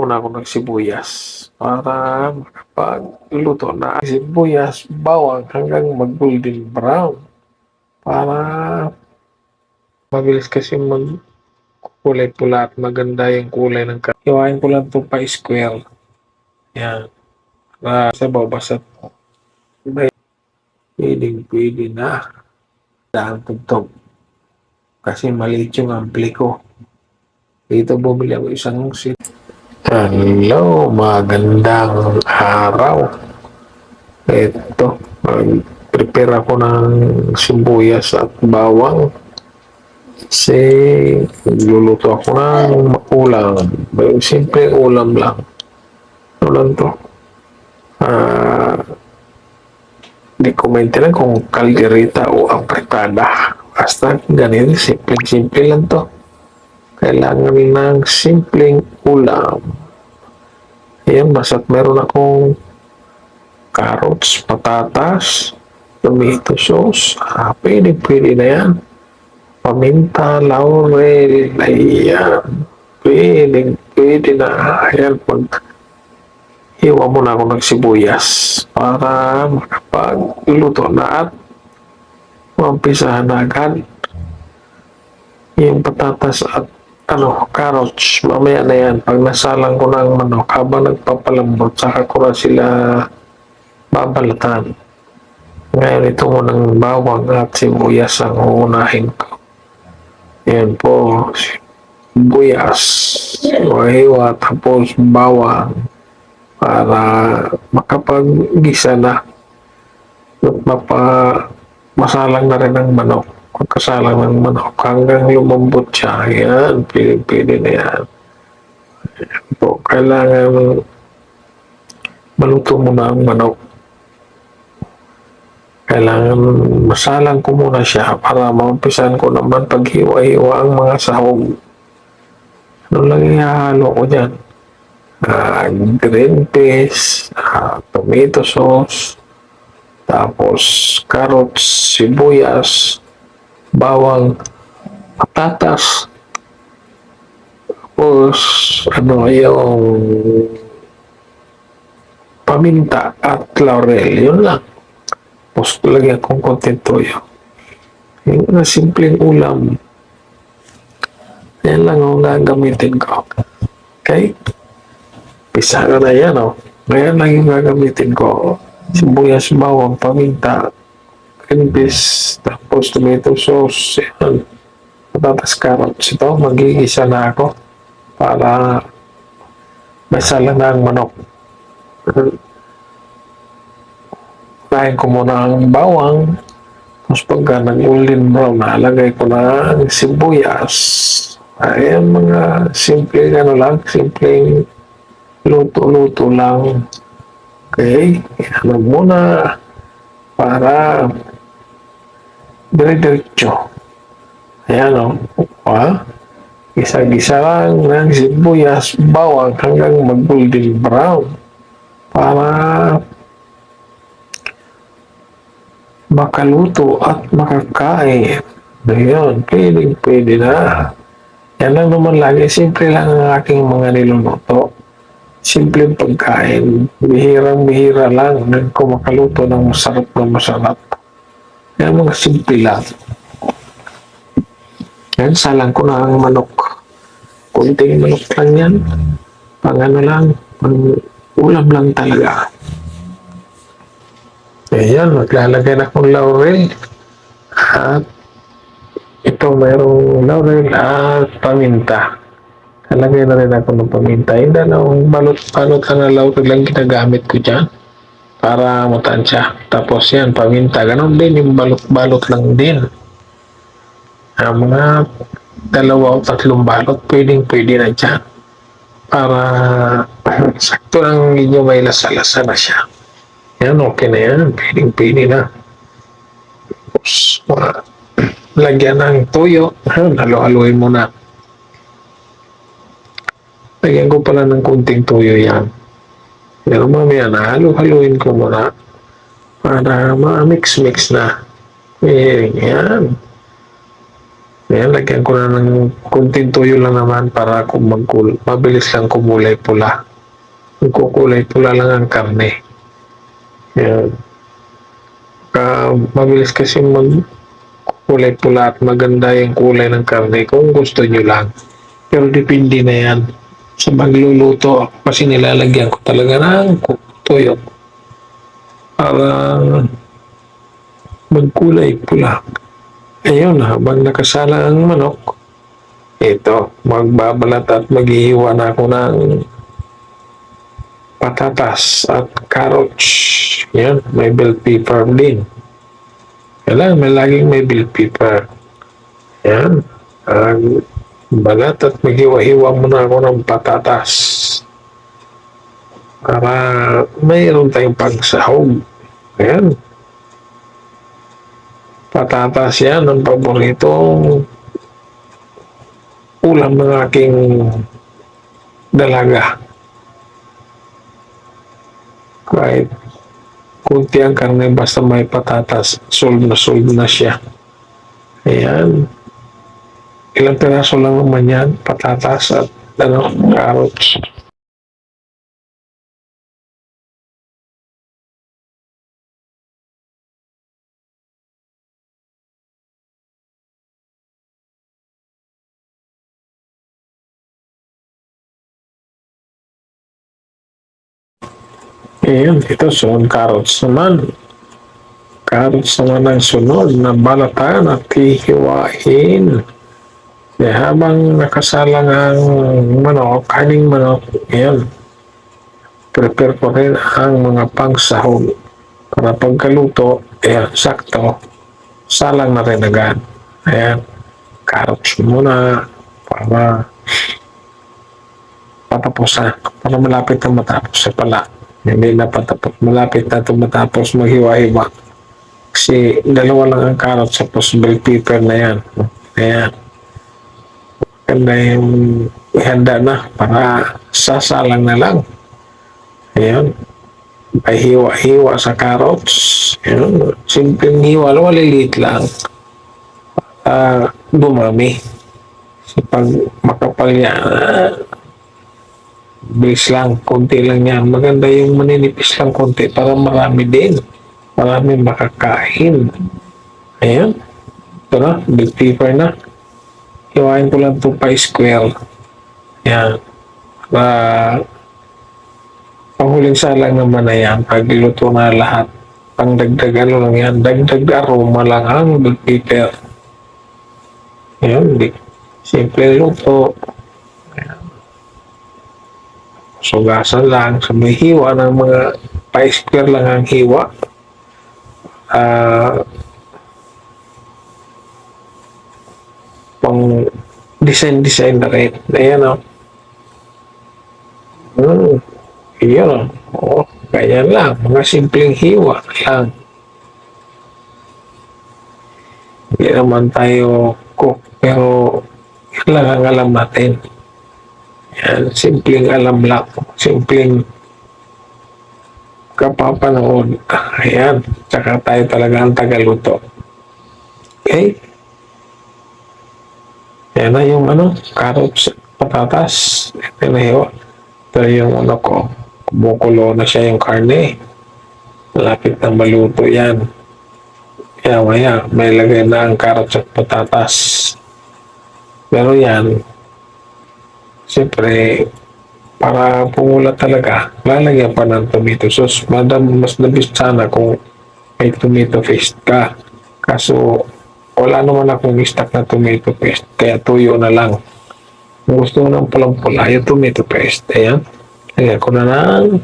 muna ako ng sibuyas para makapagluto na sibuyas, bawang hanggang mag-golden brown para mabilis kasi magkulay pula at maganda yung kulay ng hiwain ko lang ito pa square. Yan. Sabaw basta pwede na. Daan tugtog. Kasi maliit yung ampli ko. Dito bumili ako isang sit. Hello, magandang araw. Ito, prepare ako ng sibuyas at bawang. Kasi luluto ako ng ulam. Simple ulam lang. Ulam to. Di ko maintindihan kung kaldereta o apretada. Basta ganito, simple lang to. Kailangan ng simpleng ulam. Ayan, basta't meron akong carrots, patatas, tomato sauce. Pwede na yan. Paminta, laurel, ayan. Pwede na. Ayan, hiwa muna ako ng sibuyas para makapagluto na at mampisahan na agad yung patatas at carrots. Mamaya na yan. Pag nasalang ko ng manok, habang nagpapalambot, saka ko na sila babalatan. Ngayon, ito munang bawang at sibuyas ang uunahin ko. Yan po, sibuyas, hiwa, tapos bawang para makapag-gisa na at masalang na rin ang manok. Pagkasalang ng manok hanggang lumambot siya, yan, pwede na yan. Po, kailangan maluto muna ang manok. Kailangan masalang ko muna siya para maumpisan ko naman paghiwa-hiwa ang mga sahog. Ano lang ihahalo ko dyan? Green peas, tomato sauce, tapos carrots, sibuyas, bawang, patatas, tapos yung paminta at laurel, yun lang. Tapos lagyan kong konting toyo. Yung na simpleng ulam. Yan lang ang gagamitin ko. Okay? Pisa ka na yan, Ngayon lang yung gagamitin ko. Sibuyas, bawang, paminta, green peas, tapos tomato sauce, yan. Patatas, carrots. Ito, magigisa na ako para masala na ang manok. Kain ko muna ang bawang. Tapos pagka nag-golden brown, nalagay ko na ang sibuyas. Ayan, mga simpleng simpleng luto-luto lang. Okay, ano muna para dire-diretso. Ayan, Gisa-gisa lang ng sibuyas, bawang hanggang mag-golden brown para makaluto at makakain. Ngayon, pwede na. Yan lang naman lagi. Simple lang ang aking mga niluluto. Simpleng pagkain. Bihirang-bihira lang na kumakaluto ng masarap na masarap. Yan mga simple lang. Yan, salang ko na ang manok. Kunting manok lang yan. Pang ulam lang talaga. Ayan, maglalagay na akong laurel. At ito, mayroong laurel at paminta. Lalagay na rin ako ng paminta. Hindi na, balot na laurel lang ginagamit ko dyan para matansya. Tapos yan, paminta. Ganon din, yung balot lang din. Mga 2 o 3 balot, pwede na dyan. Para sakto lang medyo may lasa-lasa na siya. Yan, okay na yan. Pwede na. Tapos, lagyan ng toyo. Halo-haloin mo na. Lagyan ko pala ng kunting toyo yan. Pero mamaya na, halo-haloin ko muna para ma-mix-mix na. Yan. Ayan, lagyan ko na ng kunting tuyo lang naman para kung mabilis lang kumulay pula. Magkukulay pula lang ang karne. Ayan. Mabilis kasi magkulay pula at maganda yung kulay ng karne kung gusto nyo lang. Pero depende na yan. Sa magluluto, kasi nilalagyan ko talaga ng tuyo para magkulay pula. Ayun, habang nakasala ang manok, ito, magbabalat at maghihiwa na ako ng patatas at carrots. Yan, may bell pepper din. Kailangan may laging may bell pepper. Yan, ang balat at maghiwa-hiwa muna ako ng patatas para mayroon tayong pagsahog. Ayan, patatas yan, ang paboritong ulam ng aking dalaga. Kahit kunti ang karne, basta may patatas, solve na siya. Ayan. Ilang piraso lang naman yan, patatas at carrots. Ayan, ito sunod carrots naman. Carrots naman ang sunod na balatan at hihiwain. Kaya habang nakasalang ang manok, kaning manok, ayan, prepare ko rin ang mga pangsahog para pagkaluto, ayan, sakto, salang na rin agad. Ayan, carrots muna para patapos na, para malapit na matapos sa pala. Hindi na patapos, malapit na ito matapos maghiwa-hiwa. Kasi dalawa lang ang carrots sa bell pepper na yan. Ayan. Ganda yung ihanda na para sasalang na lang. Ayan. May hiwa-hiwa sa carrots. Ayan. Simpleng hiwa, maliliit lang. Dumami. So, pag makapal yan, bilis lang, konti lang yan. Maganda yung maninipis lang konti para marami din. Marami makakain. Ayan. Ito na, bell pepper na. Hiwain ko lang ito pa square. Yan. Panghuling salang naman na yan. Pag iluto na lahat, pangdagdag ano lang yan, dagdag aroma lang ang bell pepper. Yan, simple luto. Yan. Sugasan lang. Sa may hiwa ng mga pa-square lang ang hiwa. Pang design na rin. Ayan o. Iyon o. Ganyan lang. Mga simpleng hiwa lang. Hindi naman tayo cook, pero yun lang ang alam natin. Yan, simpleng alam lang. Simpleng kapapanood. Ayan. Tsaka tayo talaga ang tagaluto. Okay? Yan na yung carrots, patatas. Ito na hiwa. Ito yung ko. Kumukulo na siya yung karne. Malapit na maluto yan. Kaya maya, may lagay na ang carrots at patatas. Pero yan, siyempre, para pumula talaga, lalagyan pa ng tomato sauce. Mas nabis sana kung may tomato paste ka. Kaso, wala naman akong stock na tomato paste, kaya tuyo na lang. Kung gusto mo ng pulang-pula, yung tomato paste, ayan. Lagyan ko na ng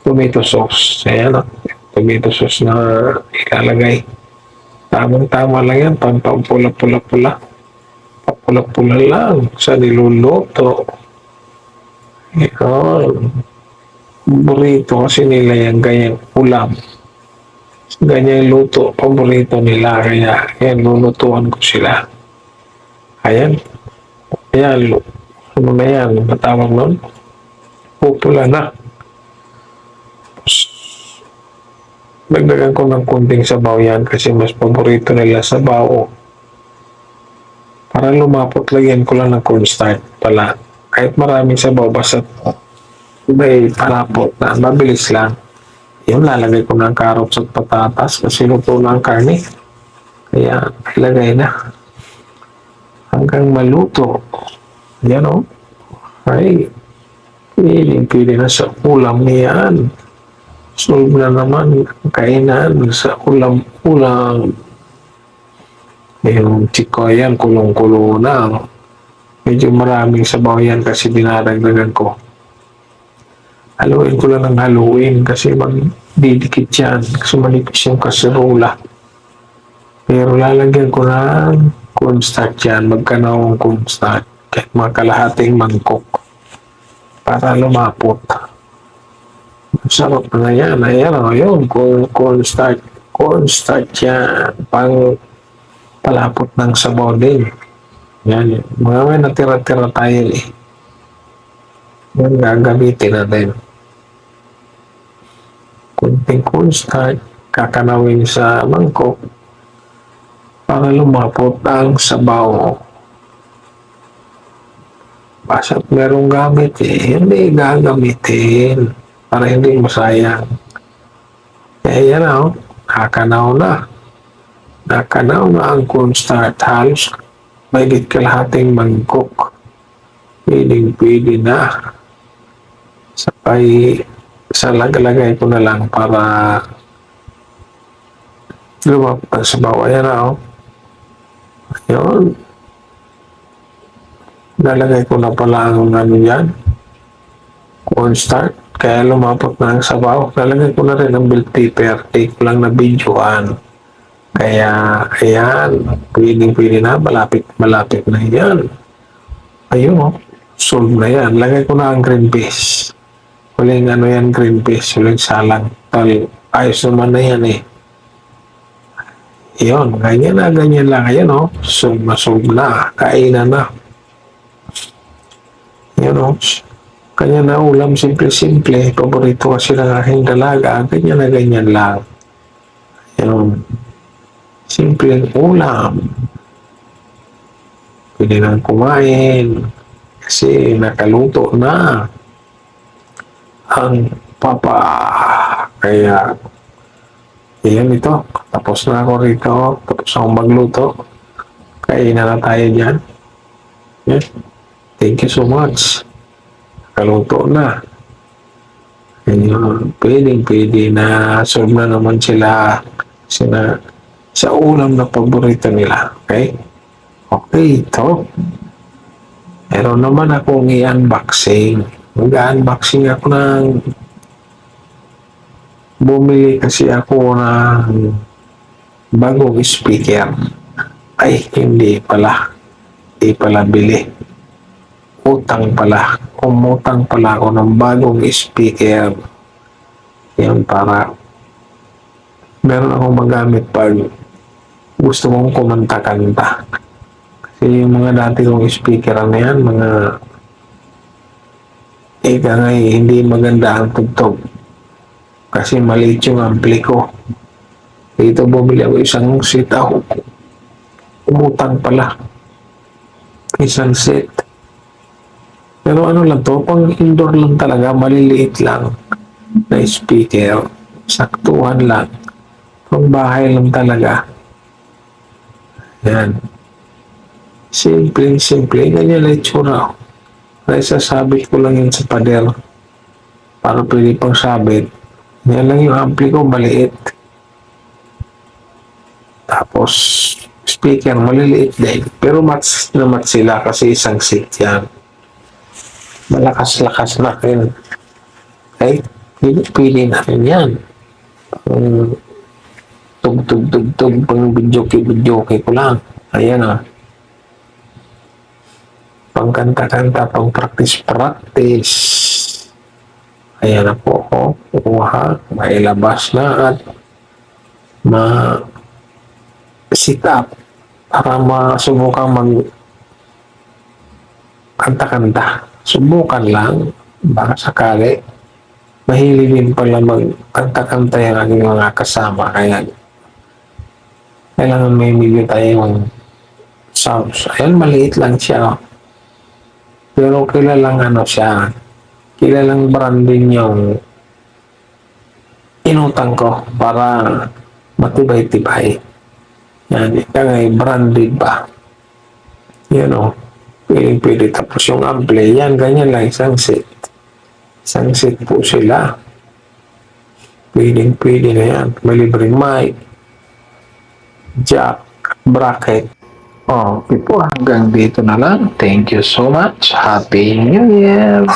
tomato sauce. Ayan, tomato sauce na ilalagay. Tamang-tama lang yan, pampapula-pula-pula. Papula-pula lang sa niluluto. Ayan. Paborito kasi nila yung ganyang ulam. Ganyang luto, paborito nila. Kaya, ayan, lulutuan ko sila. Ayan. Ayan, ano na yan, matawag nun? Pupula na. Dagdagan ko ng kunting sabaw yan kasi mas paborito nila sabaw. Para para lumapot, lagyan ko lang ng cornstarch pala. Kahit maraming sabaw, basta may palapot na mabilis lang. Yun, lalagay ko ng carrots at patatas kasi luto na ang karne. Kaya ilagay na hanggang maluto. Yan o. Ay, pwede na sa ulam niyan. Solve na naman ang kainan sa ulam. Yung chiko yan, kulong-kulo na. Medyo maraming sabaw yan kasi dinadagdagan ko. Haluin ko lang ng haluin kasi magdidikit yan kasi manipis yung kaserola. Pero lalagyan ko ng cornstarch yan, magkanawang cornstarch, kahit mga kalahating mangkok para lumapot. Sarap na yan. Ayan o, yun, cornstarch. Cornstarch yan, pang palapot ng sabaw din. Yan, mga may natira-tira tayo eh. Yan, gagamitin natin. Kunting cornstarch, kakanawin sa mangkok para lumapot ang sabaw. Basta't merong gamit eh, hindi gagamitin para hindi masayang. Kaya yan o, nakakanaw na. Nakakanaw na ang cornstarch, halos mahigit kalahating mangkok. Pwede na. Sabay, sa lagay ko na lang para lumapot ang sabaw. Ayan na o. Yun. Nalagay ko na pala ang ano yan, cornstarch, kaya lumapot na ang sabaw. Nalagay ko na rin ang bell pepper, take ko lang na videoan. Kaya, ayan, pwede na, malapit na yan. Ayun o, solve na yan. Lagay ko na ang green peas. Huling ano yan, green peas, huling salang. Ayos naman na yan eh. Yun, ganyan lang. Ayan o, solve na, kainan na. Yan o, kanya na ulam, simple-simple. Paborito kasi ng aking dalaga. Ganyan lang. Yan. Simple ulam. Pwede nang kumain. Kasi nakaluto na ang papa. Kaya, yan ito. Tapos na ako rito. Tapos akong magluto. Kainan na tayo dyan. Yan. Thank you so much. Kaluto na. Ayun, pwede na. Solve na naman sila. Sa ulam na paborito nila. Okay? Okay, ito. Meron naman akong i-unboxing. Mag-unboxing ako ng bumili kasi ako ng bagong speaker. Ay, hindi pala. Hindi pala bili. Umutang pala ako ng bagong speaker. Yan para meron akong magamit pag gusto kong kumanta-kanta. Kasi yung mga dati kong speaker na yan, mga hindi maganda ang tugtog. Kasi maliit yung ampli ko. Dito bumili ako isang set ako. Umutang pala. Isang set. Pero ano lang to, pang indoor lang talaga, maliliit lang na speaker. Saktuhan lang. Pang bahay lang talaga. Yan. Simple. Ganyan lang itsura. Kaya sasabit ko lang yun sa pader. Para pwede pang sabit. Yan lang yung ampli ko, maliit. Tapos, speaker, maliliit din. Pero match na match sila kasi isang set yan. Malakas-lakas na rin. Okay? Pili na rin yan. Tug, pang video ko lang. Ayan ah. Pang kanta-kanta, pang practice. Ayan na po ako. Kuha, mailabas na at sit up para masubukan kanta-kanta. Subukan lang, baka sakali. Mahilig din pala magkanta-kanta yung aking mga kasama. Kaya kailangan may medyo tayong Sounds, ayan, maliit lang siya. Oh. Pero kilalang ano siya, kilalang branding yung inutang ko para matibay-tibay. Yan, ika nga branded ba? Yan o, pwede. Tapos yung ample, yan, ganyan lang, isang set. Isang set po sila. Pwede na yan. May libreng mic, jack, bracket. Okay po, hanggang dito na lang. Thank you so much. Happy New Year!